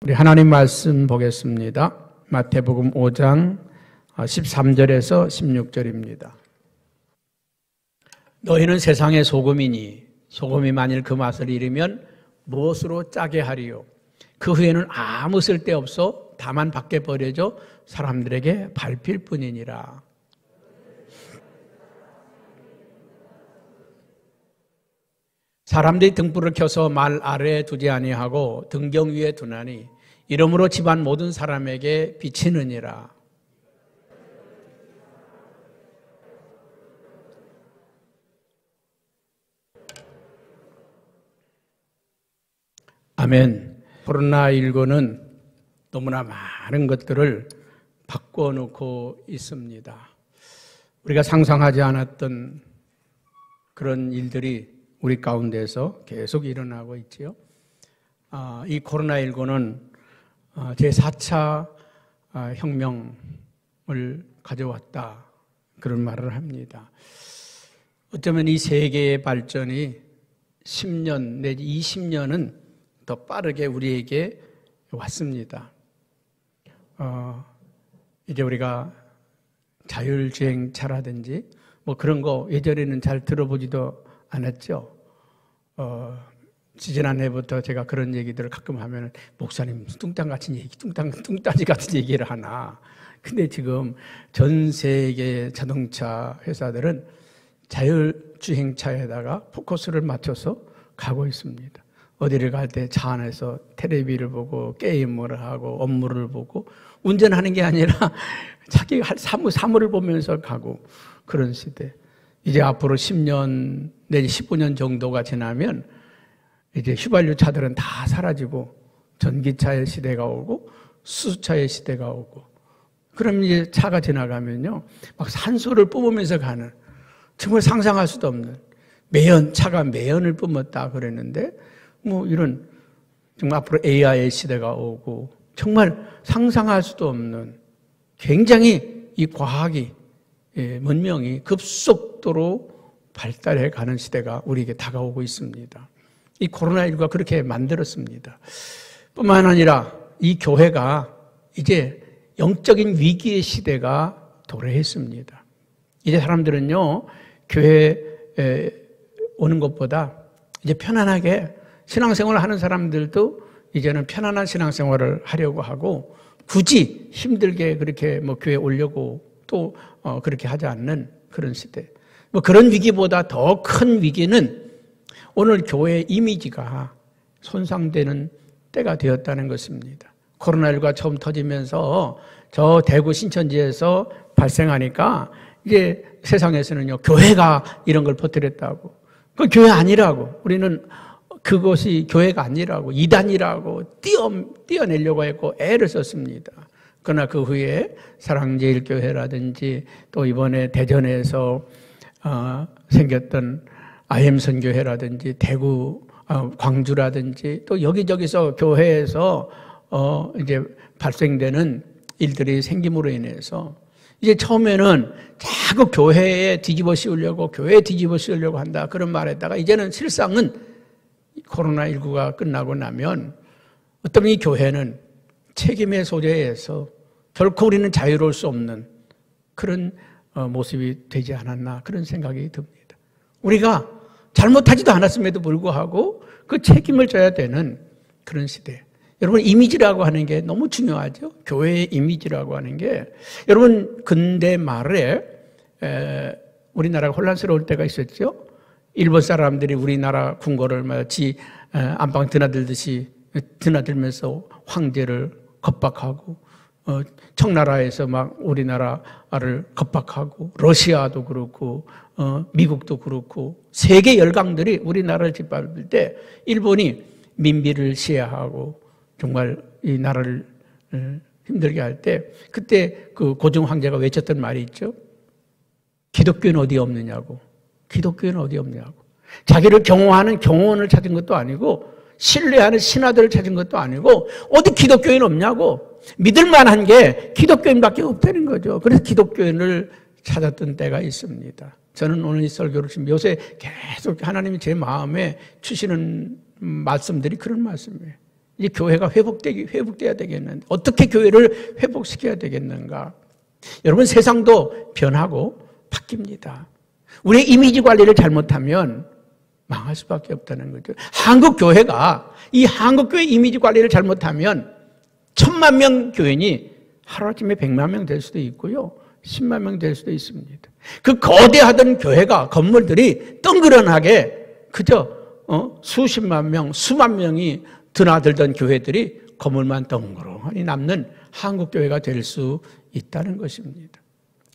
우리 하나님 말씀 보겠습니다. 마태복음 5장 13절에서 16절입니다. 너희는 세상의 소금이니 소금이 만일 그 맛을 잃으면 무엇으로 짜게 하리요? 그 후에는 아무 쓸데없어 다만 밖에 버려져 사람들에게 밟힐 뿐이니라. 사람들이 등불을 켜서 말 아래에 두지 아니하고 등경 위에 두나니 이러므로 집안 모든 사람에게 비치느니라. 아멘. 코로나19는 너무나 많은 것들을 바꿔놓고 있습니다. 우리가 상상하지 않았던 그런 일들이 우리 가운데서 계속 일어나고 있지요. 이 코로나19는 제4차 혁명을 가져왔다, 그런 말을 합니다. 어쩌면 이 세계의 발전이 10년 내지 20년은 더 빠르게 우리에게 왔습니다. 이제 우리가 자율주행차라든지 뭐 그런 거 예전에는 잘 들어보지도 않았죠. 지난해부터 제가 그런 얘기들을 가끔 하면 목사님 뚱딴지 같은 얘기를 하나. 근데 지금 전 세계 자동차 회사들은 자율주행차에다가 포커스를 맞춰서 가고 있습니다. 어디를 갈 때 차 안에서 텔레비를 보고 게임을 하고 업무를 보고 운전하는 게 아니라 자기 할 사물을 보면서 가고, 그런 시대. 이제 앞으로 10년 내지 15년 정도가 지나면 이제 휘발유 차들은 다 사라지고 전기차의 시대가 오고 수소차의 시대가 오고, 그럼 이제 차가 지나가면요 막 산소를 뿜으면서 가는, 정말 상상할 수도 없는 차가 매연을 뿜었다 그랬는데 뭐 이런 정말 앞으로 AI의 시대가 오고 정말 상상할 수도 없는, 굉장히 이 과학이 문명이 급속도로 발달해 가는 시대가 우리에게 다가오고 있습니다. 이 코로나19가 그렇게 만들었습니다. 뿐만 아니라 이 교회가 이제 영적인 위기의 시대가 도래했습니다. 이제 사람들은요 교회에 오는 것보다 이제 편안하게 신앙생활을 하는 사람들도 이제는 편안한 신앙생활을 하려고 하고, 굳이 힘들게 그렇게 뭐 교회에 오려고 또 그렇게 하지 않는 그런 시대. 뭐 그런 위기보다 더 큰 위기는 오늘 교회의 이미지가 손상되는 때가 되었다는 것입니다. 코로나19가 처음 터지면서 저 대구 신천지에서 발생하니까 이제 세상에서는요 교회가 이런 걸 퍼뜨렸다고, 그 교회 아니라고, 우리는 그것이 교회가 아니라고, 이단이라고 띄어내려고 했고 애를 썼습니다. 그러나 그 후에 사랑제일교회라든지 또 이번에 대전에서 생겼던 IM선교회라든지 대구 광주라든지 또 여기저기서 교회에서 이제 발생되는 일들이 생김으로 인해서 이제 처음에는 자꾸 교회에 뒤집어 씌우려고 한다, 그런 말했다가 이제는 실상은 코로나19가 끝나고 나면 어떤 이 교회는 책임의 소재에서 결코 우리는 자유로울 수 없는 그런 모습이 되지 않았나, 그런 생각이 듭니다. 우리가 잘못하지도 않았음에도 불구하고 그 책임을 져야 되는 그런 시대. 여러분, 이미지라고 하는 게 너무 중요하죠. 교회의 이미지라고 하는 게, 여러분 근대 말에 우리나라가 혼란스러울 때가 있었죠. 일본 사람들이 우리나라 궁궐을 마치 안방 드나들면서 황제를 겁박하고, 청나라에서 막 우리나라를 겁박하고, 러시아도 그렇고 미국도 그렇고 세계 열강들이 우리나라를 짓밟을 때 일본이 민비를 시해하고 정말 이 나라를 힘들게 할 때, 그때 그 고종 황제가 외쳤던 말이 있죠. 기독교는 어디 없느냐고. 기독교는 어디 없냐고. 자기를 경호하는 경호원을 찾은 것도 아니고 신뢰하는 신하들을 찾은 것도 아니고 어디 기독교인 없냐고. 믿을 만한 게 기독교인밖에 없다는 거죠. 그래서 기독교인을 찾았던 때가 있습니다. 저는 오늘 이 설교를 지금 요새 계속 하나님이 제 마음에 주시는 말씀들이 그런 말씀이에요. 이제 교회가 회복돼야 되겠는데 어떻게 교회를 회복시켜야 되겠는가? 여러분 세상도 변하고 바뀝니다. 우리의 이미지 관리를 잘못하면 망할 수밖에 없다는 거죠. 한국 교회가 이 한국 교회 이미지 관리를 잘못하면 1000만 명 교인이 하루아침에 100만 명 될 수도 있고요. 10만 명 될 수도 있습니다. 그 거대하던 교회가 건물들이 덩그러나게 그저 수십만 명, 수만 명이 드나들던 교회들이 건물만 덩그러니 남는 한국 교회가 될 수 있다는 것입니다.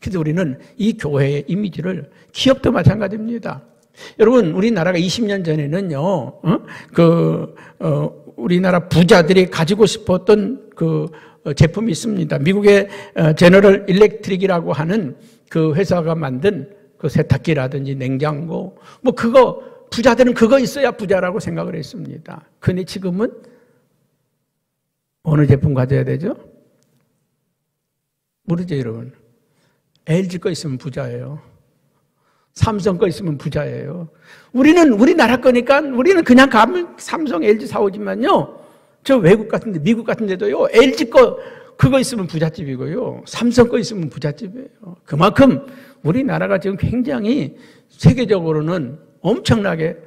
그래서 우리는 이 교회의 이미지를 기업도 마찬가지입니다. 여러분 우리나라가 20년 전에는요, 우리나라 부자들이 가지고 싶었던 그 제품이 있습니다. 미국의 제너럴 일렉트릭이라고 하는 그 회사가 만든 그 세탁기라든지 냉장고, 뭐 그거 부자들은 그거 있어야 부자라고 생각을 했습니다. 근데 지금은 어느 제품 가져야 되죠? 모르죠, 여러분. LG 거 있으면 부자예요. 삼성 거 있으면 부자예요. 우리는 우리나라 거니까 우리는 그냥 가면 삼성, LG 사오지만요. 저 외국 같은데, 미국 같은 데도요, LG 거 그거 있으면 부잣집이고요. 삼성 거 있으면 부잣집이에요. 그만큼 우리나라가 지금 굉장히 세계적으로는 엄청나게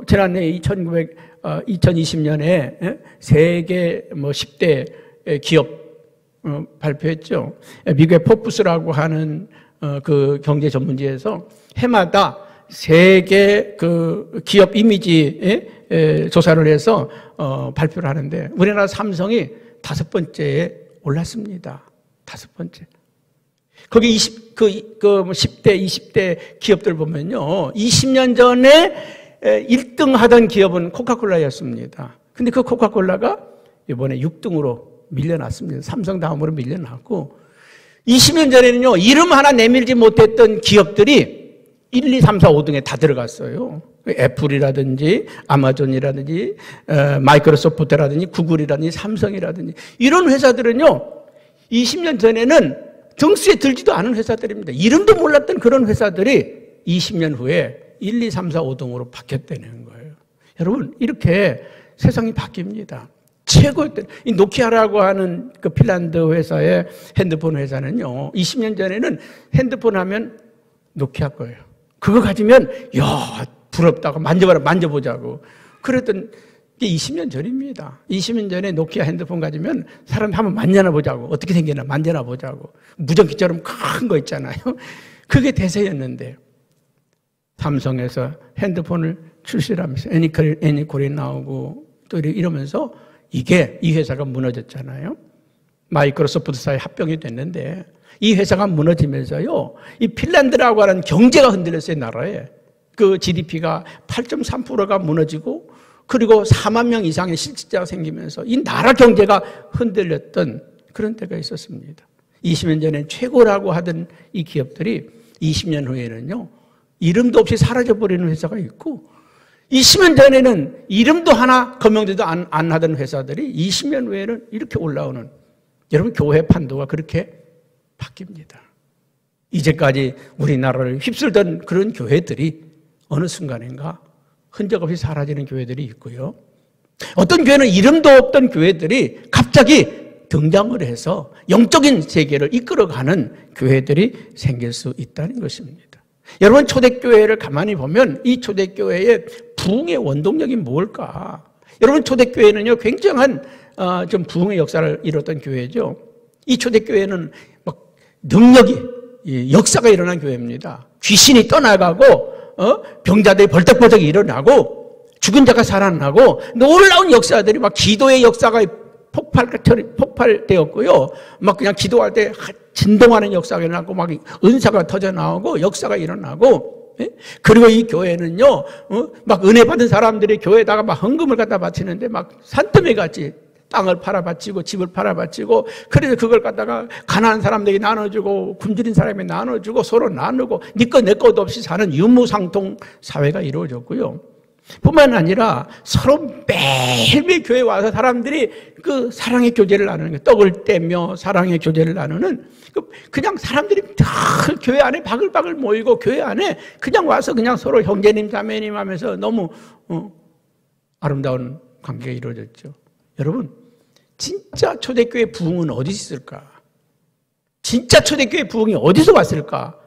지난해 2020년에 세계 10대 기업 발표했죠. 미국의 포브스라고 하는 그 경제 전문지에서 해마다 세계 그 기업 이미지 조사를 해서 발표를 하는데 우리나라 삼성이 5번째에 올랐습니다. 5번째. 거기 10대, 20대 기업들 보면요. 20년 전에 1등 하던 기업은 코카콜라였습니다. 근데 그 코카콜라가 이번에 6등으로 밀려났습니다. 삼성 다음으로 밀려났고 20년 전에는요. 이름 하나 내밀지 못했던 기업들이 1, 2, 3, 4, 5등에 다 들어갔어요. 애플이라든지 아마존이라든지 마이크로소프트라든지 구글이라든지 삼성이라든지 이런 회사들은요. 20년 전에는 등수에 들지도 않은 회사들입니다. 이름도 몰랐던 그런 회사들이 20년 후에 1, 2, 3, 4, 5등으로 바뀌었다는 거예요. 여러분 이렇게 세상이 바뀝니다. 최고였던 이 노키아라고 하는 그 핀란드 회사의 핸드폰 회사는요. 20년 전에는 핸드폰 하면 노키아 거예요. 그거 가지면 야 부럽다고 만져보자고 그랬던 게 20년 전입니다. 20년 전에 노키아 핸드폰 가지면 사람이 한번 만져나 보자고 어떻게 생겼나 만져나 보자고 무전기처럼 큰 거 있잖아요. 그게 대세였는데 삼성에서 핸드폰을 출시하면서 애니콜이 나오고 또 이러면서 이 회사가 무너졌잖아요. 마이크로소프트사에 합병이 됐는데 이 회사가 무너지면서요. 이 핀란드라고 하는 경제가 흔들렸어요. 나라에. 그 GDP가 8.3%가 무너지고 그리고 4만 명 이상의 실직자가 생기면서 이 나라 경제가 흔들렸던 그런 때가 있었습니다. 20년 전에 최고라고 하던 이 기업들이 20년 후에는요. 이름도 없이 사라져버리는 회사가 있고 20년 전에는 이름도 하나 거명되도 안 하던 회사들이 20년 후에는 이렇게 올라오는 여러분 교회 판도가 그렇게 바뀝니다. 이제까지 우리나라를 휩쓸던 그런 교회들이 어느 순간인가 흔적 없이 사라지는 교회들이 있고요. 어떤 교회는 이름도 없던 교회들이 갑자기 등장을 해서 영적인 세계를 이끌어가는 교회들이 생길 수 있다는 것입니다. 여러분 초대교회를 가만히 보면 이 초대교회의 부흥의 원동력이 뭘까? 여러분 초대교회는요 굉장한 좀 부흥의 역사를 이뤘던 교회죠. 이 초대교회는 막 능력이 역사가 일어난 교회입니다. 귀신이 떠나가고 병자들이 벌떡벌떡 일어나고 죽은 자가 살아나고 놀라운 역사들이 막 기도의 역사가 폭발되었고요. 막 그냥 기도할 때 진동하는 역사가 일어나고 막 은사가 터져 나오고 역사가 일어나고 그리고 이 교회는요 막 은혜 받은 사람들이 교회에다가 막 헌금을 갖다 바치는데 막 산더미 같이 땅을 팔아 바치고 집을 팔아 바치고 그래서 그걸 갖다가 가난한 사람들에게 나눠주고 굶주린 사람에게 나눠주고 서로 나누고 네 거 내 것도 없이 사는 유무상통 사회가 이루어졌고요. 뿐만 아니라 서로 매일매일 교회에 와서 사람들이 그 사랑의 교제를 나누는 거예요. 떡을 떼며 사랑의 교제를 나누는 그냥 사람들이 다 교회 안에 바글바글 모이고 교회 안에 그냥 와서 그냥 서로 형제님 자매님 하면서 너무 아름다운 관계가 이루어졌죠. 여러분, 진짜 초대교회 부흥은 어디 있을까? 진짜 초대교회 부흥이 어디서 왔을까?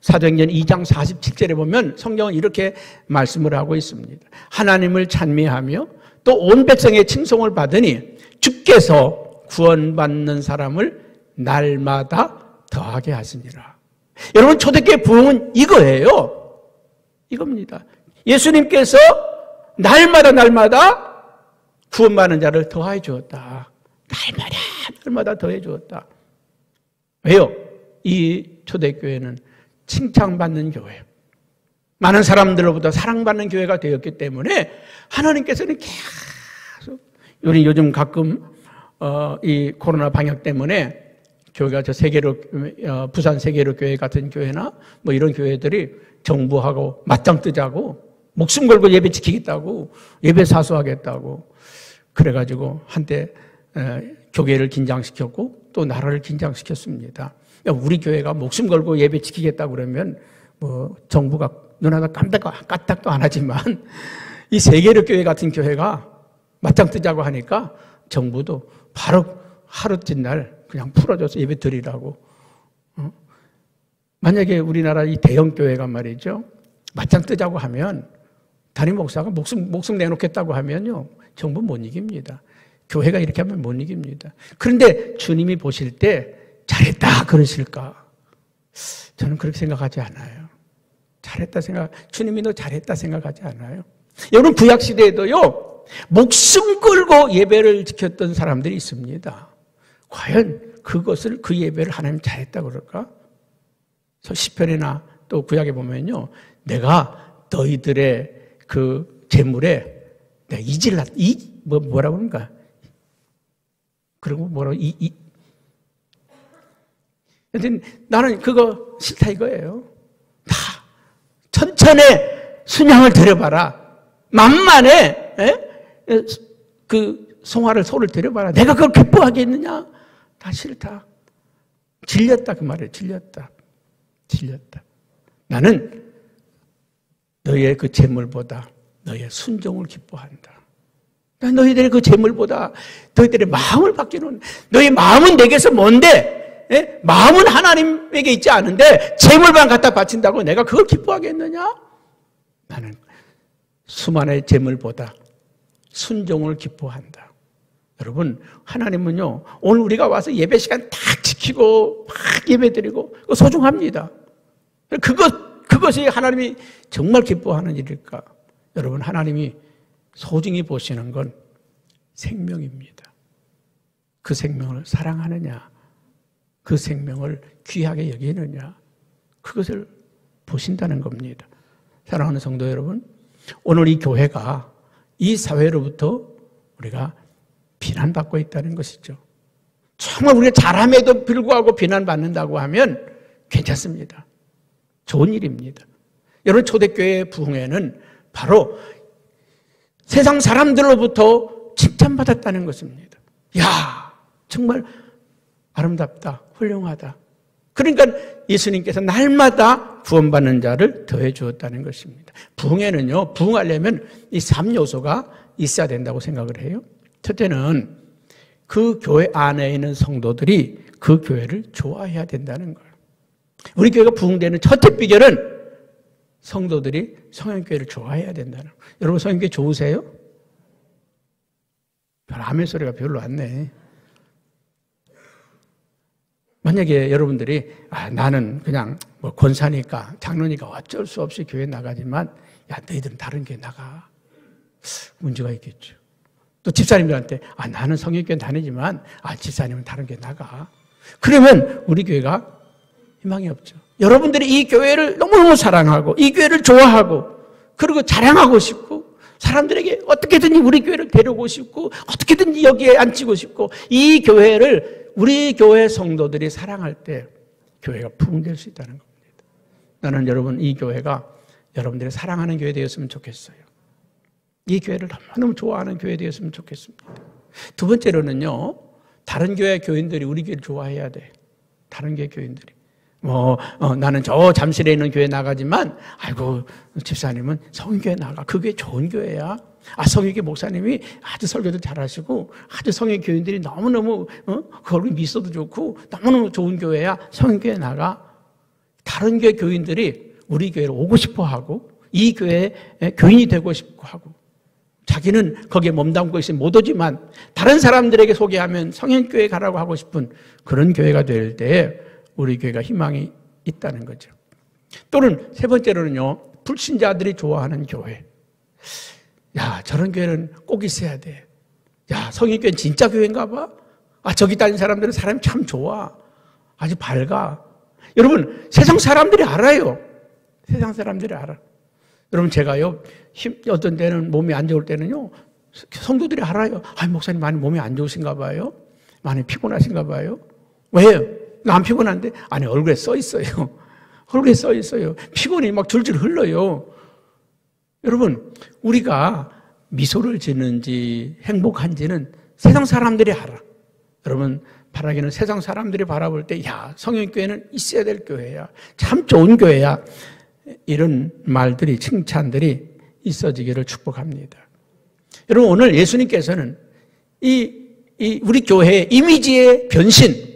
사도행전 2장 47절에 보면 성경은 이렇게 말씀을 하고 있습니다. 하나님을 찬미하며 또 온 백성의 칭송을 받으니 주께서 구원받는 사람을 날마다 더하게 하시니라. 여러분, 초대교회 부흥은 이거예요. 이겁니다. 예수님께서 날마다 구원받는 자를 더해 주었다. 날마다 더해 주었다. 왜요? 이 초대교회는 칭찬받는 교회, 많은 사람들로부터 사랑받는 교회가 되었기 때문에 하나님께서는 계속, 우리 요즘 가끔 이 코로나 방역 때문에 교회가 저 세계로 부산 세계로 교회 같은 교회나 뭐 이런 교회들이 정부하고 맞짱 뜨자고 목숨 걸고 예배 지키겠다고 예배 사수하겠다고 그래가지고 한때 교회를 긴장시켰고 또 나라를 긴장시켰습니다. 우리 교회가 목숨 걸고 예배 지키겠다고 그러면 뭐 정부가 눈 하나 까딱도 안 하지만 이 세계로 교회 같은 교회가 맞짱 뜨자고 하니까 정부도 바로 하루쯤 날 그냥 풀어줘서 예배 드리라고. 만약에 우리나라 이 대형 교회가 말이죠, 맞짱 뜨자고 하면 담임 목사가 목숨 내놓겠다고 하면요, 정부 못 이깁니다. 교회가 이렇게 하면 못 이깁니다. 그런데 주님이 보실 때 잘했다 그러실까? 저는 그렇게 생각하지 않아요. 주님이 너 잘했다 생각하지 않아요. 여러분, 구약시대에도요, 목숨 걸고 예배를 지켰던 사람들이 있습니다. 과연 그 예배를 하나님 잘했다 그럴까? 시편이나 또 구약에 보면요, 내가 너희들의 그 재물에 내가 뭐라고 그런가? 그리고 뭐라고, 나는 그거 싫다 이거예요. 다 천천에 순양을 드려봐라. 만만에 그 소를 드려봐라. 내가 그걸 기뻐하겠느냐? 다 싫다. 질렸다 그 말이에요. 질렸다. 나는 너희의 그 재물보다 너희의 순종을 기뻐한다. 너희들의 그 재물보다 너희들의 마음을 바뀌는, 너희 마음은 내게서 먼데 마음은 하나님에게 있지 않은데 재물만 갖다 바친다고 내가 그걸 기뻐하겠느냐? 나는 수많은 재물보다 순종을 기뻐한다. 여러분, 하나님은요, 오늘 우리가 와서 예배 시간 딱 지키고 막 예배 드리고 그거 소중합니다. 그것이 하나님이 정말 기뻐하는 일일까? 여러분, 하나님이 소중히 보시는 건 생명입니다. 그 생명을 사랑하느냐, 그 생명을 귀하게 여기느냐, 그것을 보신다는 겁니다. 사랑하는 성도 여러분, 오늘 이 교회가 이 사회로부터 우리가 비난받고 있다는 것이죠. 정말 우리가 잘함에도 불구하고 비난받는다고 하면 괜찮습니다. 좋은 일입니다. 여러분, 초대교회의 부흥회는 바로 세상 사람들로부터 칭찬받았다는 것입니다. 야, 정말 아름답다, 훌륭하다. 그러니까 예수님께서 날마다 구원받는 자를 더해 주었다는 것입니다. 부흥회는요, 부흥하려면 이 3요소가 있어야 된다고 생각을 해요. 첫째는 그 교회 안에 있는 성도들이 그 교회를 좋아해야 된다는 거예요. 우리 교회가 부흥되는 첫째 비결은 성도들이 성현교회를 좋아해야 된다는 거예요. 여러분, 성현교회 좋으세요? 아멘 소리가 별로 안 내. 만약에 여러분들이 나는 그냥 뭐 권사니까 장로니까 어쩔 수 없이 교회 나가지만 너희들은 다른 교회 나가. 문제가 있겠죠. 또 집사님들한테 나는 성형교회 다니지만 집사님은 다른 교회 나가. 그러면 우리 교회가 희망이 없죠. 여러분들이 이 교회를 너무너무 사랑하고 이 교회를 좋아하고 그리고 자랑하고 싶고 사람들에게 어떻게든지 우리 교회를 데려오고 싶고 어떻게든지 여기에 앉히고 싶고 이 교회를 우리 교회 성도들이 사랑할 때 교회가 부흥될 수 있다는 겁니다. 나는 여러분, 이 교회가 여러분들이 사랑하는 교회 되었으면 좋겠어요. 이 교회를 너무너무 좋아하는 교회 되었으면 좋겠습니다. 두 번째로는요, 다른 교회 교인들이 우리 교회를 좋아해야 돼. 다른 교회 교인들이. 나는 저 잠실에 있는 교회 나가지만, 아이고, 집사님은 성인교회 나가. 그 교회 좋은 교회야. 성인교회 목사님이 아주 설교도 잘하시고, 아주 성인 교인들이 너무너무, 그 얼굴 미소도 좋고, 너무너무 좋은 교회야. 성인교회 나가. 다른 교회 교인들이 우리 교회로 오고 싶어 하고, 이 교회에 교인이 되고 싶어 하고, 자기는 거기에 몸담고 있으면 못 오지만, 다른 사람들에게 소개하면 성인교회 가라고 하고 싶은 그런 교회가 될 때, 우리 교회가 희망이 있다는 거죠. 또는 세 번째로는요, 불신자들이 좋아하는 교회. 야, 저런 교회는 꼭 있어야 돼. 야, 성인교회는 진짜 교회인가 봐. 저기 다니는 사람들은 사람이 참 좋아. 아주 밝아. 여러분, 세상 사람들이 알아요. 세상 사람들이 알아. 여러분, 제가요, 어떤 때는 몸이 안 좋을 때는요, 성도들이 알아요. 목사님 많이 몸이 안 좋으신가 봐요. 많이 피곤하신가 봐요. 왜요? 나 안 피곤한데? 아니, 얼굴에 써 있어요. 얼굴에 써 있어요. 피곤이 막 줄줄 흘러요. 여러분, 우리가 미소를 짓는지 행복한지는 세상 사람들이 알아. 여러분, 바라기는 세상 사람들이 바라볼 때, 야, 성인교회는 있어야 될 교회야. 참 좋은 교회야. 이런 말들이, 칭찬들이 있어지기를 축복합니다. 여러분, 오늘 예수님께서는 우리 교회의 이미지의 변신,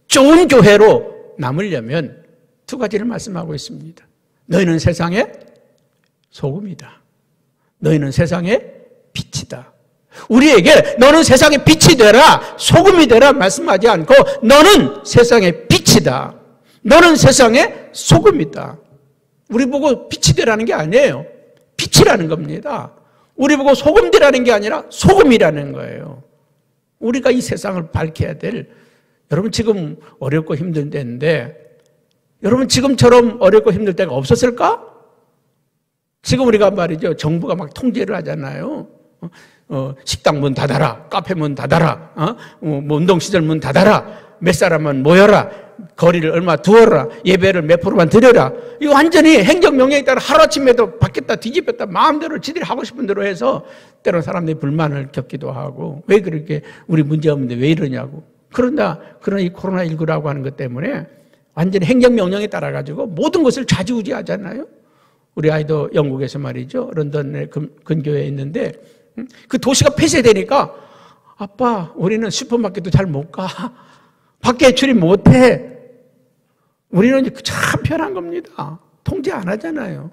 좋은 교회로 남으려면 두 가지를 말씀하고 있습니다. 너희는 세상의 소금이다. 너희는 세상의 빛이다. 우리에게 너는 세상의 빛이 되라, 소금이 되라 말씀하지 않고 너는 세상의 빛이다. 너는 세상의 소금이다. 우리 보고 빛이 되라는 게 아니에요. 빛이라는 겁니다. 우리 보고 소금 되라는 게 아니라 소금이라는 거예요. 우리가 이 세상을 밝혀야 될, 여러분 지금 어렵고 힘든 때인데 여러분 지금처럼 어렵고 힘들 때가 없었을까? 지금 우리가 말이죠, 정부가 막 통제를 하잖아요. 식당 문 닫아라, 카페 문 닫아라, 운동시설 문 닫아라, 몇 사람만 모여라, 거리를 얼마 두어라, 예배를 몇 프로만 드려라. 이거 완전히 행정명령에 따라 하루아침에도 바뀌었다 뒤집혔다 마음대로 지들이 하고 싶은 대로 해서 때로 사람들이 불만을 겪기도 하고, 왜 그렇게 우리 문제 없는데 왜 이러냐고. 그러나 이 코로나19라고 하는 것 때문에 완전히 행정명령에 따라가지고 모든 것을 좌지우지하잖아요. 우리 아이도 영국에서 말이죠, 런던의 근교에 있는데 그 도시가 폐쇄되니까 아빠, 우리는 슈퍼마켓도 잘 못 가. 밖에 출입 못 해. 우리는 참 편한 겁니다. 통제 안 하잖아요.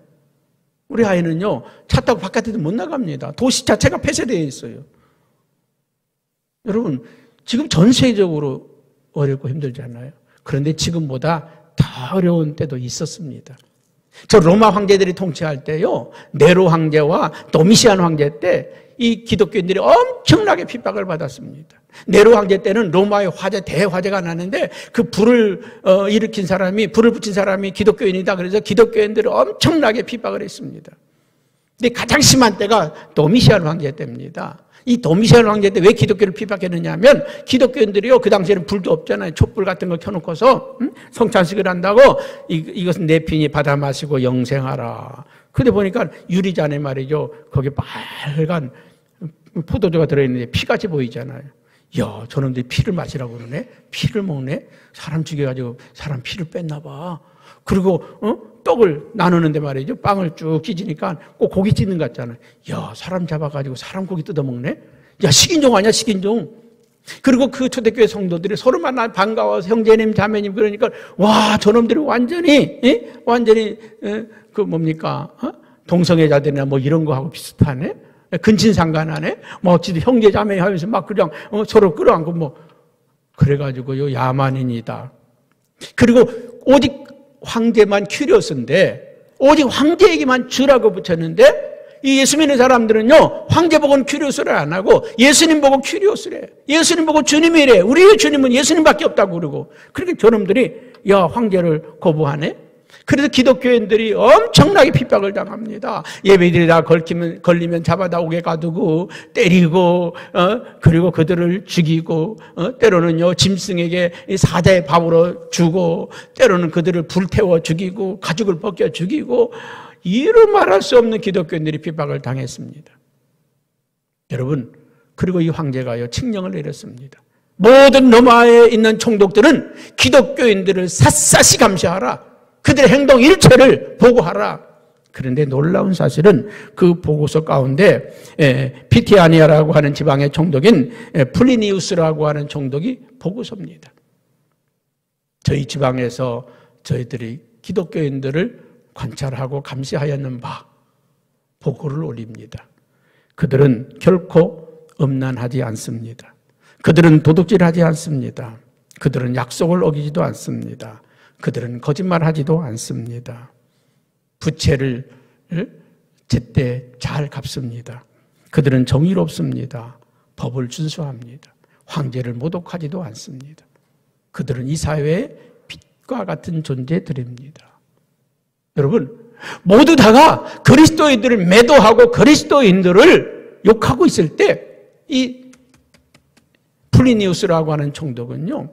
우리 아이는요, 차 타고 바깥에도 못 나갑니다. 도시 자체가 폐쇄되어 있어요. 여러분, 지금 전 세계적으로 어렵고 힘들잖아요. 그런데 지금보다 더 어려운 때도 있었습니다. 저 로마 황제들이 통치할 때요, 네로 황제와 도미시안 황제 때 이 기독교인들이 엄청나게 핍박을 받았습니다. 네로 황제 때는 로마의 화재, 대화재가 났는데 그 불을 일으킨 사람이, 불을 붙인 사람이 기독교인이다. 그래서 기독교인들이 엄청나게 핍박을 했습니다. 근데 가장 심한 때가 도미시안 황제 때입니다. 이 도미시안 황제 때 왜 기독교를 핍박했느냐 하면, 기독교인들이요, 그 당시에는 불도 없잖아요. 촛불 같은 거 켜놓고서 성찬식을 한다고 이것은 내 피니 받아 마시고 영생하라. 근데 보니까 유리잔에 말이죠, 거기 빨간 포도주가 들어있는데 피같이 보이잖아요. 야, 저놈들이 피를 마시라고 그러네? 피를 먹네? 사람 죽여가지고 사람 피를 뺐나 봐. 그리고 떡을 나누는데 말이죠, 빵을 쭉 찢으니까 꼭 고기 찢는 것 같잖아요. 야, 사람 잡아가지고 사람 고기 뜯어먹네? 야, 식인종 아니야, 식인종. 그리고 그 초대교회 성도들이 서로 만나 반가워서 형제님 자매님 그러니까, 와, 저놈들이 완전히 그 뭡니까, 동성애자들이나 뭐 이런 거하고 비슷하네? 근친상간하네? 뭐 어찌든 형제 자매 하면서 막 그냥 서로 끌어안고 뭐 그래가지고요, 야만인이다. 그리고 오직 황제만 큐리오스인데, 오직 황제에게만 주라고 붙였는데, 이 예수 믿는 사람들은요, 황제 보고는 큐리오스를 안 하고 예수님 보고 큐리오스래. 예수님 보고 주님이래. 우리의 주님은 예수님밖에 없다고 그러고. 그렇게 저놈들이 야, 황제를 거부하네. 그래서 기독교인들이 엄청나게 핍박을 당합니다. 예배들이 다 걸리면 잡아다 옥에 가두고 때리고, 그리고 그들을 죽이고, 때로는요, 짐승에게 사자의 밥으로 주고, 때로는 그들을 불태워 죽이고, 가죽을 벗겨 죽이고, 이루 말할 수 없는 기독교인들이 핍박을 당했습니다. 여러분, 그리고 이 황제가요, 칙령을 내렸습니다. 모든 로마에 있는 총독들은 기독교인들을 샅샅이 감시하라. 그들의 행동 일체를 보고하라. 그런데 놀라운 사실은 그 보고서 가운데 피티아니아라고 하는 지방의 총독인 플리니우스라고 하는 총독이 보고서입니다. 저희 지방에서 저희들이 기독교인들을 관찰하고 감시하였는 바 보고를 올립니다. 그들은 결코 음란하지 않습니다. 그들은 도둑질하지 않습니다. 그들은 약속을 어기지도 않습니다. 그들은 거짓말하지도 않습니다. 부채를 제때 잘 갚습니다. 그들은 정의롭습니다. 법을 준수합니다. 황제를 모독하지도 않습니다. 그들은 이 사회의 빛과 같은 존재들입니다. 여러분, 모두 다가 그리스도인들을 매도하고 그리스도인들을 욕하고 있을 때 이 플리니우스라고 하는 총독은요,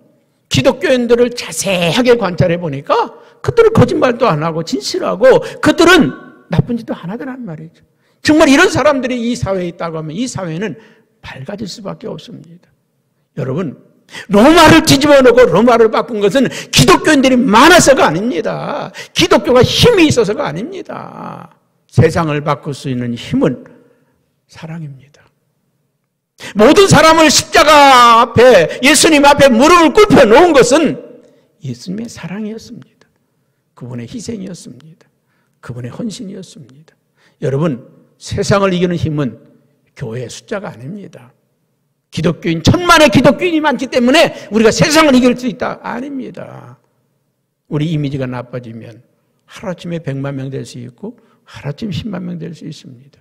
기독교인들을 자세하게 관찰해 보니까 그들은 거짓말도 안 하고 진실하고 그들은 나쁜 짓도 안 하더란 말이죠. 정말 이런 사람들이 이 사회에 있다고 하면 이 사회는 밝아질 수밖에 없습니다. 여러분, 로마를 뒤집어 놓고 로마를 바꾼 것은 기독교인들이 많아서가 아닙니다. 기독교가 힘이 있어서가 아닙니다. 세상을 바꿀 수 있는 힘은 사랑입니다. 모든 사람을 십자가 앞에, 예수님 앞에 무릎을 꿇혀 놓은 것은 예수님의 사랑이었습니다. 그분의 희생이었습니다. 그분의 헌신이었습니다. 여러분, 세상을 이기는 힘은 교회의 숫자가 아닙니다. 기독교인, 천만의 기독교인이 많기 때문에 우리가 세상을 이길 수 있다? 아닙니다. 우리 이미지가 나빠지면 하루아침에 100만 명 될 수 있고 하루아침에 10만 명 될 수 있습니다.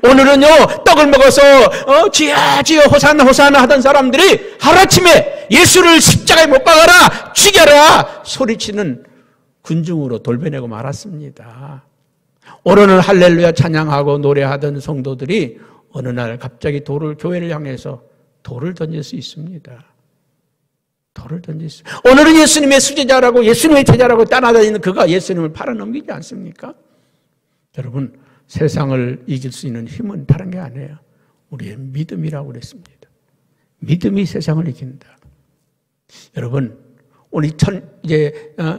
오늘은요, 떡을 먹어서 주여 주여 호산나 호산나 하던 사람들이 하루아침에 예수를 십자가에 못 박아라, 죽여라 소리치는 군중으로 돌변하고 말았습니다. 오늘은 할렐루야 찬양하고 노래하던 성도들이 어느 날 갑자기 교회를 향해서 돌을 던질 수 있습니다. 돌을 던질 수. 오늘은 예수님의 수제자라고, 예수님의 제자라고 따라다니는 그가 예수님을 팔아넘기지 않습니까? 여러분, 세상을 이길 수 있는 힘은 다른 게 아니에요. 우리의 믿음이라고 그랬습니다. 믿음이 세상을 이긴다. 여러분, 우리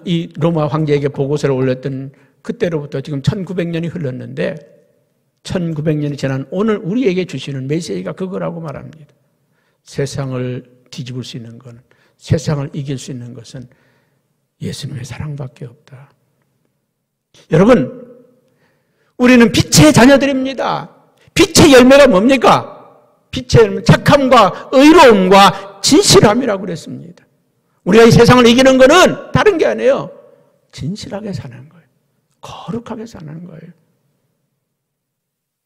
이 로마 황제에게 보고서를 올렸던 그때로부터 지금 1900년이 흘렀는데 1900년이 지난 오늘 우리에게 주시는 메시지가 그거라고 말합니다. 세상을 뒤집을 수 있는 건, 세상을 이길 수 있는 것은 예수님의 사랑밖에 없다. 여러분, 우리는 빛의 자녀들입니다. 빛의 열매가 뭡니까? 빛의 열매, 착함과 의로움과 진실함이라고 그랬습니다. 우리가 이 세상을 이기는 것은 다른 게 아니에요. 진실하게 사는 거예요. 거룩하게 사는 거예요.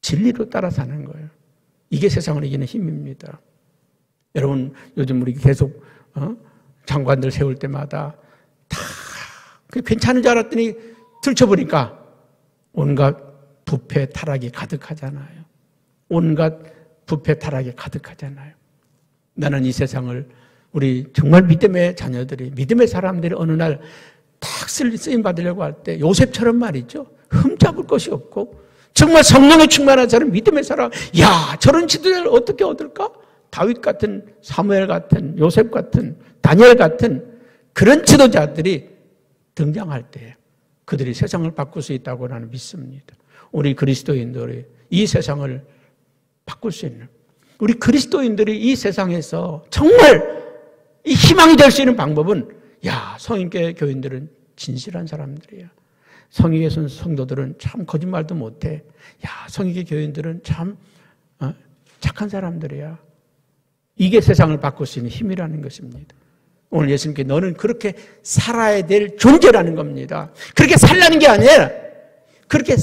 진리로 따라 사는 거예요. 이게 세상을 이기는 힘입니다. 여러분, 요즘 우리 계속 장관들 세울 때마다 다 괜찮은 줄 알았더니 들춰보니까 온갖 부패 타락이 가득하잖아요. 온갖 부패 타락이 가득하잖아요. 나는 이 세상을, 우리 정말 믿음의 자녀들이, 믿음의 사람들이 어느 날 탁 쓰임 받으려고 할 때 요셉처럼 말이죠. 흠잡을 것이 없고 정말 성령에 충만한 사람, 믿음의 사람, 야, 저런 지도자를 어떻게 얻을까? 다윗 같은, 사무엘 같은, 요셉 같은, 다니엘 같은 그런 지도자들이 등장할 때 그들이 세상을 바꿀 수 있다고 나는 믿습니다. 우리 그리스도인들이 이 세상을 바꿀 수 있는, 우리 그리스도인들이 이 세상에서 정말 이 희망이 될 수 있는 방법은, 야, 성인교 교인들은 진실한 사람들이야. 성인교 성도들은 참 거짓말도 못해. 야, 성인교 교인들은 참 착한 사람들이야. 이게 세상을 바꿀 수 있는 힘이라는 것입니다. 오늘 예수님께 너는 그렇게 살아야 될 존재라는 겁니다. 그렇게 살라는 게 아니라 그렇게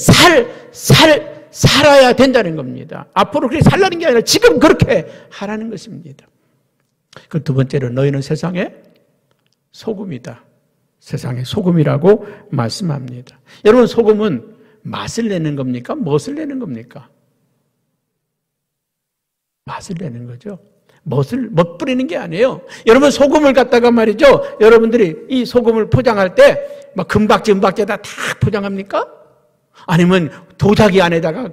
살아야 된다는 겁니다. 앞으로 그렇게 살라는 게 아니라 지금 그렇게 하라는 것입니다. 그 두 번째로, 너희는 세상의 소금이다. 세상의 소금이라고 말씀합니다. 여러분, 소금은 맛을 내는 겁니까? 무엇을 내는 겁니까? 맛을 내는 거죠. 멋 뿌리는 게 아니에요. 여러분, 소금을 갖다가 말이죠. 여러분들이 이 소금을 포장할 때 막 금박지에다 다 포장합니까? 아니면 도자기 안에다가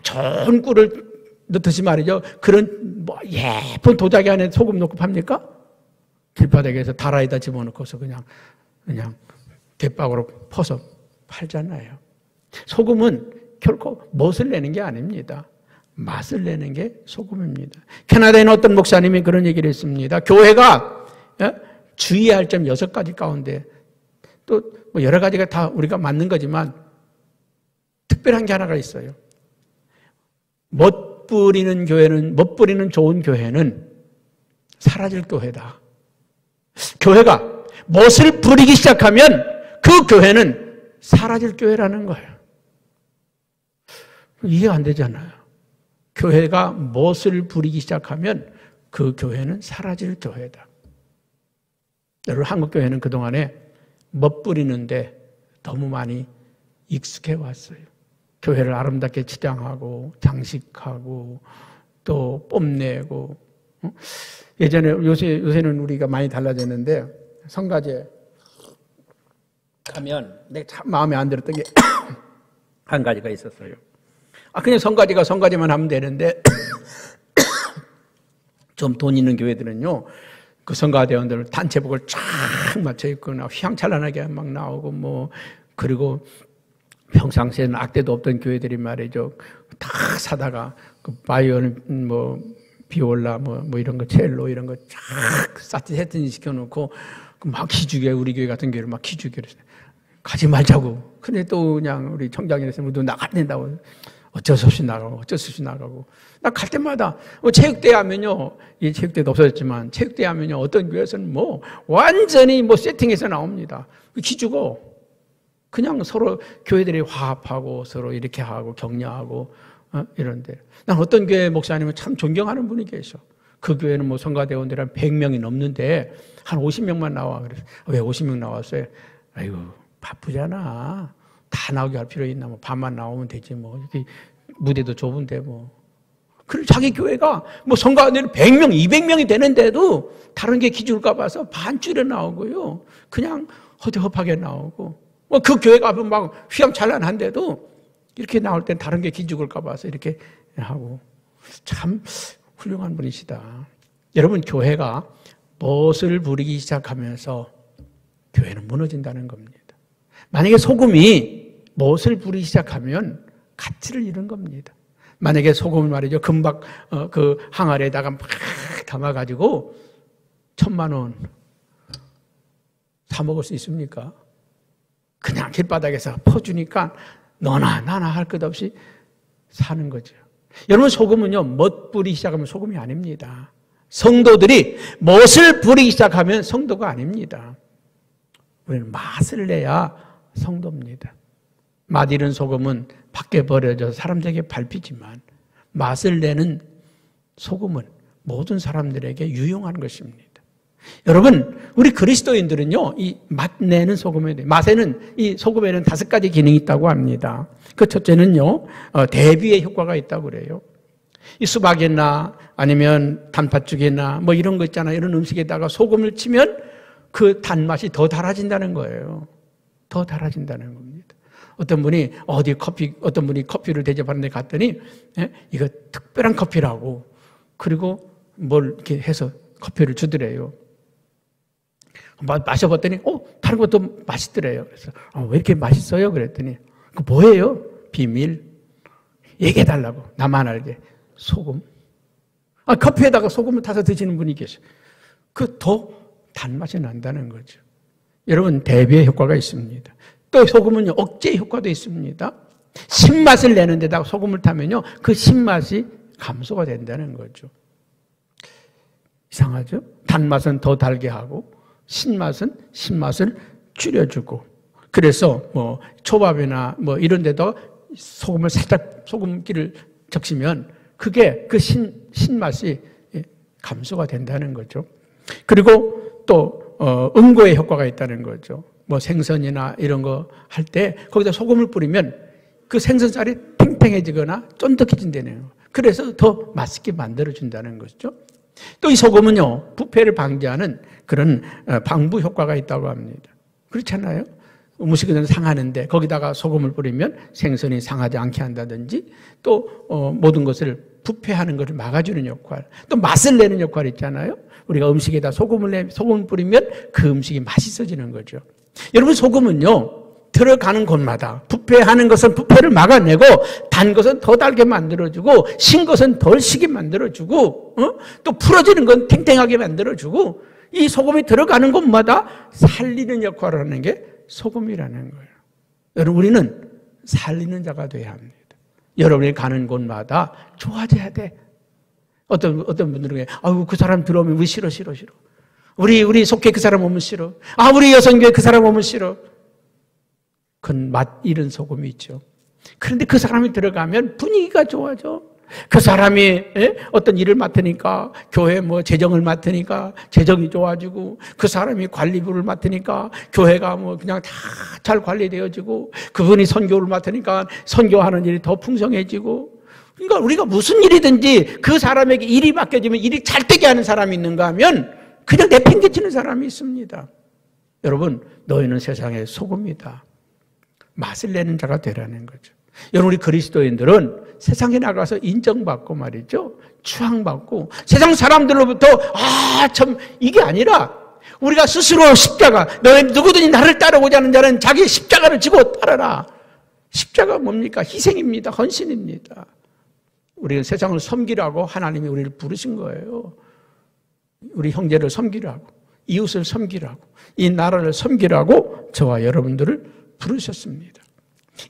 좋은 꿀을 넣듯이 말이죠. 그런 뭐 예쁜 도자기 안에 소금 넣고 팝니까? 길바닥에서 다라이다 집어넣고서 그냥 대박으로 퍼서 팔잖아요. 소금은 결코 멋을 내는 게 아닙니다. 맛을 내는 게 소금입니다. 캐나다에는 어떤 목사님이 그런 얘기를 했습니다. 교회가 주의할 점 6가지 가운데 또 뭐 여러 가지가 다 우리가 맞는 거지만 특별한 게 하나가 있어요. 멋부리는 좋은 교회는 사라질 교회다. 교회가 멋을 부리기 시작하면 그 교회는 사라질 교회라는 거예요. 이해가 안 되잖아요. 교회가 멋을 부리기 시작하면 그 교회는 사라질 교회다. 여러분, 한국 교회는 그동안에 멋 부리는데 너무 많이 익숙해 왔어요. 교회를 아름답게 치장하고 장식하고 또 뽐내고. 예전에 요새는 우리가 많이 달라졌는데 성가제 가면 내가 참 마음에 안 들었던 게 한 가지가 있었어요. 그냥 성가제가 성가제만 하면 되는데 좀 돈 있는 교회들은요, 그 성가대원들 단체복을 쫙 맞춰 입고 휘황찬란하게 막 나오고 뭐, 그리고 평상시에는 악대도 없던 교회들이 말이죠, 다 사다가 그 바이올린 뭐 비올라 뭐 이런 거 첼로 이런 거 쫙 세팅이 시켜놓고 막 기죽여, 우리 교회 같은 교회를 막 기죽여 가지 말자고. 근데 또 그냥 우리 청장이라서 우리도 나가야 된다고. 어쩔 수 없이 나가고. 나 갈 때마다, 체육대회 하면요, 이 체육대회도 없어졌지만, 체육대회 하면요, 어떤 교회에서는 뭐, 완전히 뭐 세팅해서 나옵니다. 기죽어. 그냥 서로 교회들이 화합하고, 서로 이렇게 하고, 격려하고, 이런데. 난 어떤 교회 목사님은 참 존경하는 분이 계셔. 그 교회는 뭐 성가대원들이 한 100명이 넘는데, 한 50명만 나와. 그래서, 왜 50명 나왔어요? 아이고, 바쁘잖아. 다 나오게 할 필요 있나? 뭐 반만 나오면 되지 뭐. 이렇게 무대도 좁은데 뭐. 그리고 자기 교회가 뭐 성가대는 100명, 200명이 되는데도 다른 게 기죽을까 봐서 반줄에 나오고요. 그냥 허접하게 나오고. 뭐 그 교회가 막 휘황찬란한데도 이렇게 나올 땐 다른 게 기죽을까 봐서 이렇게 하고. 참 훌륭한 분이시다. 여러분, 교회가 멋을 부리기 시작하면서 교회는 무너진다는 겁니다. 만약에 소금이 멋을 부리기 시작하면 가치를 잃은 겁니다. 만약에 소금을 말이죠, 금박 그 항아리에다가 막 담아가지고 1,000만 원 사 먹을 수 있습니까? 그냥 길바닥에서 퍼주니까 너나 나나 할 것 없이 사는 거죠. 여러분, 소금은요, 멋 부리기 시작하면 소금이 아닙니다. 성도들이 멋을 부리기 시작하면 성도가 아닙니다. 우리는 맛을 내야 성도입니다. 맛 잃은 소금은 밖에 버려져 사람들에게 밟히지만 맛을 내는 소금은 모든 사람들에게 유용한 것입니다. 여러분, 우리 그리스도인들은요, 이 맛 내는 소금에 대해, 맛에는, 이 소금에는 5가지 기능이 있다고 합니다. 그 첫째는요, 대비의 효과가 있다고 그래요. 이 수박이나 아니면 단팥죽이나 뭐 이런 거 있잖아요. 이런 음식에다가 소금을 치면 그 단맛이 더 달아진다는 거예요. 더 달아진다는 겁니다. 어떤 분이 커피를 대접하는 데 갔더니, 이거 특별한 커피라고, 그리고 뭘 이렇게 해서 커피를 주더래요. 마셔봤더니, 다른 것도 맛있더래요. 그래서, 왜 이렇게 맛있어요? 그랬더니, 그 뭐예요? 비밀. 얘기해달라고. 나만 알게. 소금. 커피에다가 소금을 타서 드시는 분이 계셔. 그 더 단맛이 난다는 거죠. 여러분, 대비의 효과가 있습니다. 또 소금은요, 억제 효과도 있습니다. 신맛을 내는 데다가 소금을 타면요, 그 신맛이 감소가 된다는 거죠. 이상하죠? 단맛은 더 달게 하고, 신맛을 줄여주고. 그래서 뭐, 초밥이나 뭐 이런 데도 소금을 살짝, 소금기를 적시면 그게 그 신맛이 감소가 된다는 거죠. 그리고 또 응고의 효과가 있다는 거죠. 뭐 생선이나 이런 거 할 때 거기다 소금을 뿌리면 그 생선살이 탱탱해지거나 쫀득해진다네요. 그래서 더 맛있게 만들어준다는 것이죠. 또 이 소금은요, 부패를 방지하는 그런 방부 효과가 있다고 합니다. 그렇잖아요? 음식은 상하는데 거기다가 소금을 뿌리면 생선이 상하지 않게 한다든지 또 모든 것을 부패하는 것을 막아주는 역할, 또 맛을 내는 역할이 있잖아요. 우리가 음식에다 소금을 뿌리면 그 음식이 맛있어지는 거죠. 여러분, 소금은요, 들어가는 곳마다 부패하는 것은 부패를 막아내고, 단 것은 더 달게 만들어주고, 신 것은 덜 시게 만들어주고, 또 풀어지는 건 탱탱하게 만들어주고, 이 소금이 들어가는 곳마다 살리는 역할을 하는 게 소금이라는 거예요. 여러분, 우리는 살리는 자가 돼야 합니다. 여러분이 가는 곳마다 좋아져야 돼. 어떤 분들은, 아유, 그 사람 들어오면 우리 싫어. 우리 속해 그 사람 오면 싫어. 아, 우리 여성교회 그 사람 오면 싫어. 그건 맛 잃은 소금이 있죠. 그런데 그 사람이 들어가면 분위기가 좋아져. 그 사람이 어떤 일을 맡으니까, 교회 뭐 재정을 맡으니까 재정이 좋아지고, 그 사람이 관리부를 맡으니까 교회가 뭐 그냥 다 잘 관리되어지고, 그분이 선교를 맡으니까 선교하는 일이 더 풍성해지고. 그러니까 우리가 무슨 일이든지 그 사람에게 일이 맡겨지면 일이 잘 되게 하는 사람이 있는가 하면 그냥 내팽개치는 사람이 있습니다. 여러분, 너희는 세상의 소금이다. 맛을 내는 자가 되라는 거죠. 여러분, 우리 그리스도인들은 세상에 나가서 인정받고 말이죠. 추앙받고, 세상 사람들로부터 참 이게 아니라 우리가 스스로 십자가, 너희 누구든지 나를 따르고자 하는 자는 자기 십자가를 지고 따르라. 십자가 뭡니까? 희생입니다. 헌신입니다. 우리는 세상을 섬기라고 하나님이 우리를 부르신 거예요. 우리 형제를 섬기라고, 이웃을 섬기라고, 이 나라를 섬기라고 저와 여러분들을 부르셨습니다.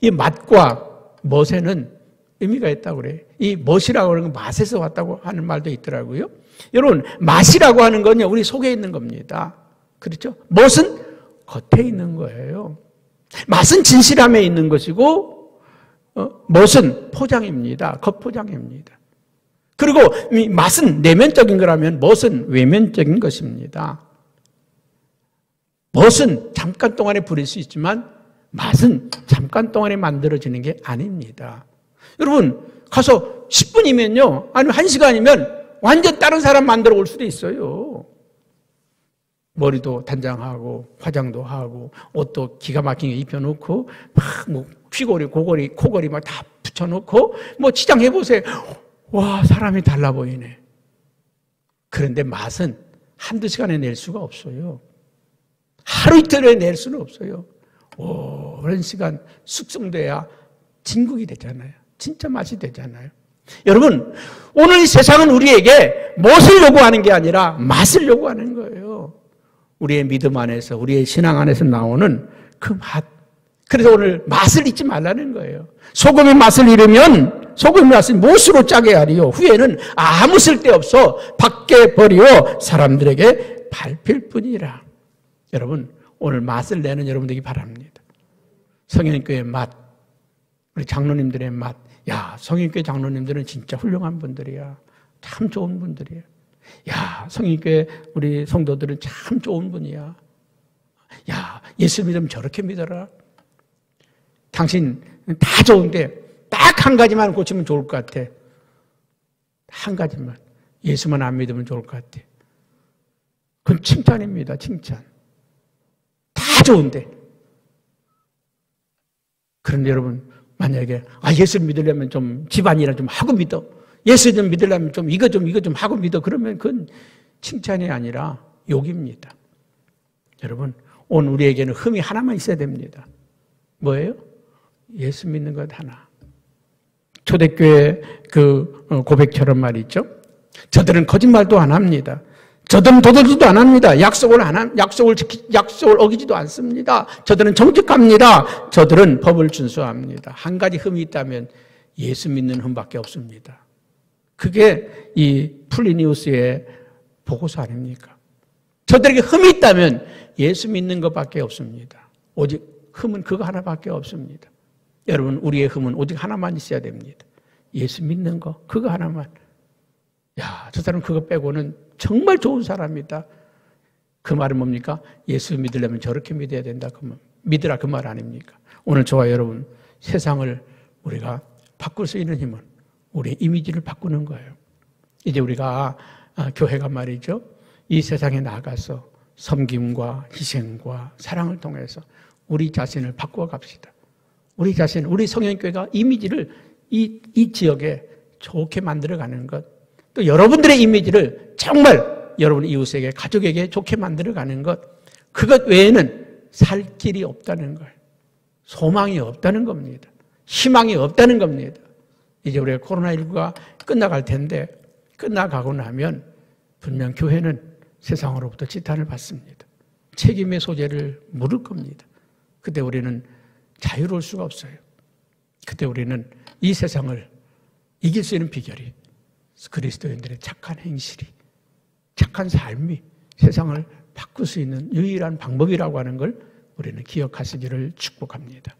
이 맛과 멋에는 의미가 있다고 그래요. 이 멋이라고 하는 건 맛에서 왔다고 하는 말도 있더라고요. 여러분, 맛이라고 하는 건요, 우리 속에 있는 겁니다. 그렇죠? 멋은 겉에 있는 거예요. 맛은 진실함에 있는 것이고, 멋은 포장입니다. 겉포장입니다. 그리고 이 맛은 내면적인 거라면 멋은 외면적인 것입니다. 멋은 잠깐 동안에 부릴 수 있지만 맛은 잠깐 동안에 만들어지는 게 아닙니다. 여러분, 가서 10분이면요, 아니면 1시간이면 완전 다른 사람 만들어 올 수도 있어요. 머리도 단장하고, 화장도 하고, 옷도 기가 막히게 입혀놓고, 막 뭐 귀걸이, 고걸이, 코걸이 막 다 붙여놓고, 뭐 치장해보세요. 와, 사람이 달라 보이네. 그런데 맛은 한두 시간에 낼 수가 없어요. 하루 이틀에 낼 수는 없어요. 오랜 시간 숙성돼야 진국이 되잖아요. 진짜 맛이 되잖아요. 여러분, 오늘 이 세상은 우리에게 무엇을 요구하는 게 아니라 맛을 요구하는 거예요. 우리의 믿음 안에서, 우리의 신앙 안에서 나오는 그 맛. 그래서 오늘 맛을 잊지 말라는 거예요. 소금의 맛을 잃으면 소금의 맛을 무엇으로 짜게 하리요? 후에는 아무 쓸데없어 밖에 버리어 사람들에게 밟힐 뿐이라. 여러분, 오늘 맛을 내는 여러분 되기 바랍니다. 성현교회 맛, 우리 장로님들의 맛. 야, 성현교회 장로님들은 진짜 훌륭한 분들이야. 참 좋은 분들이야. 야, 성현교회 우리 성도들은 참 좋은 분이야. 야, 예수 믿으면 저렇게 믿어라. 당신 다 좋은데 딱 한 가지만 고치면 좋을 것 같아. 한 가지만. 예수만 안 믿으면 좋을 것 같아. 그건 칭찬입니다. 칭찬. 다 좋은데. 그런데 여러분, 만약에 예수 믿으려면 좀 집안일을 좀 하고 믿어. 예수 좀 믿으려면 좀 이거 좀 하고 믿어. 그러면 그건 칭찬이 아니라 욕입니다. 여러분, 오늘 우리에게는 흠이 하나만 있어야 됩니다. 뭐예요? 예수 믿는 것 하나. 초대교회 그 고백처럼 말이죠. 저들은 거짓말도 안 합니다. 저들은 도둑질도 안 합니다. 약속을 어기지도 않습니다. 저들은 정직합니다. 저들은 법을 준수합니다. 한 가지 흠이 있다면 예수 믿는 흠밖에 없습니다. 그게 이 플리니우스의 보고서 아닙니까? 저들에게 흠이 있다면 예수 믿는 것밖에 없습니다. 오직 흠은 그거 하나밖에 없습니다. 여러분, 우리의 흠은 오직 하나만 있어야 됩니다. 예수 믿는 거, 그거 하나만. 야, 저 사람 그거 빼고는 정말 좋은 사람이다. 그 말은 뭡니까? 예수 믿으려면 저렇게 믿어야 된다. 믿으라 그 말 아닙니까? 오늘 저와 여러분, 세상을 우리가 바꿀 수 있는 힘은 우리의 이미지를 바꾸는 거예요. 이제 우리가 교회가 말이죠, 이 세상에 나가서 섬김과 희생과 사랑을 통해서 우리 자신을 바꾸어 갑시다. 우리 자신, 우리 성현교회가 이미지를 이 지역에 좋게 만들어가는 것, 또 여러분들의 이미지를 정말 여러분 이웃에게, 가족에게 좋게 만들어가는 것, 그것 외에는 살 길이 없다는 걸, 소망이 없다는 겁니다. 희망이 없다는 겁니다. 이제 우리가 코로나19가 끝나갈 텐데, 끝나가고 나면 분명 교회는 세상으로부터 지탄을 받습니다. 책임의 소재를 물을 겁니다. 그때 우리는 자유로울 수가 없어요. 그때 우리는 이 세상을 이길 수 있는 비결이 그리스도인들의 착한 행실이, 착한 삶이 세상을 바꿀 수 있는 유일한 방법이라고 하는 걸 우리는 기억하시기를 축복합니다.